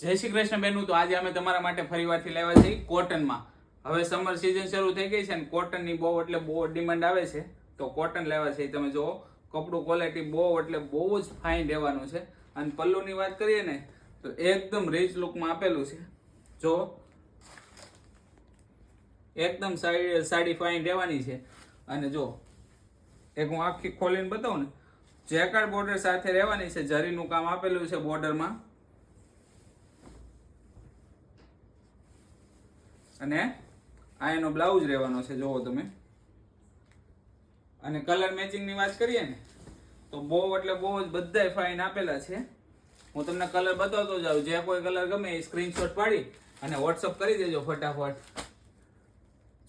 જય શ્રી કૃષ્ણ બેનું. તો આજે અમે તમારા માટે ફરીવારથી લાવ્યા છીએ કોટનમાં. હવે સમર સિઝન શરૂ થઈ ગઈ છે ને કોટનની બહુ એટલે બહુ ડિમાન્ડ આવે છે, તો કોટન લેવા છે. તમે જુઓ કપડું ક્વોલિટી બહુ એટલે બહુ જ ફાઇન રહેવાનું છે. અને પલ્લુની વાત કરીએ ને તો એકદમ રીચ લુકમાં આપેલું છે. જો એકદમ સાડી ફાઇન રહેવાની છે. અને જો એક હું આખી ખોલીને બતાવું ને, જેકાર્ડ બોર્ડર સાથે રહેવાની છે. જરીનું કામ આપેલું છે બોર્ડરમાં. અને આ એનો બ્લાઉઝ રહેવાનો છે, જોવો તમે. અને કલર મેચિંગ ની વાત કરીએ ને તો બહુ એટલે બહુ જ બધાય ફાઇન આપેલા છે. હું તમને કલર બતાવતો જાઉં. જે કોઈ કલર ગમે એ સ્ક્રીનશોટ પાડી અને વોટ્સઅપ કરી દેજો ફટાફટ.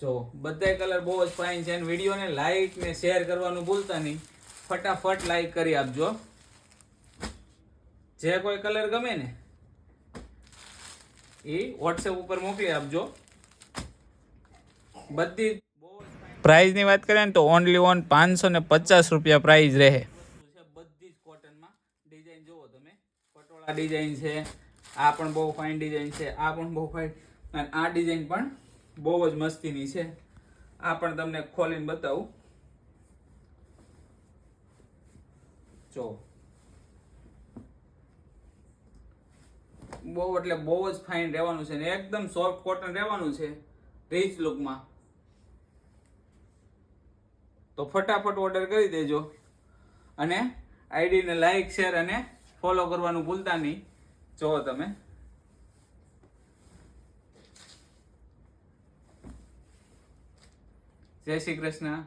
જો બધાય કલર બહુ જ ફાઇન છે. અને વિડીયોને લાઈક ને શેર કરવાનું ભૂલતા નહીં. ફટાફટ લાઈક કરી આપજો. જે કોઈ કલર ગમે ને એ વોટ્સએપ ઉપર મોકલી આપજો. બધી પ્રાઇસ ની વાત કરીએ ને તો ઓનલી ઓન 550 રૂપિયા પ્રાઇસ રહે. બધી જ કોટનમાં ડિઝાઇન જોવો તમે. પટોળા ડિઝાઇન છે, આ પણ બહુ ફાઇન ડિઝાઇન છે, આ પણ બહુ ફાઇન, અને આ ડિઝાઇન પણ બહુ જ મસ્તીની છે. આ પણ તમને ખોલીને બતાવું. જો બહુ એટલે બહુ જ ફાઇન રહેવાનું છે ને એકદમ સોફ્ટ કોટન રહેવાનું છે રીચ લુકમાં. તો ફટાફટ ઓર્ડર કરી દેજો. અને આઈડીને લાઈક શેર અને ફોલો કરવાનું ભૂલતા નહીં. જો તમે જય શ્રી કૃષ્ણ.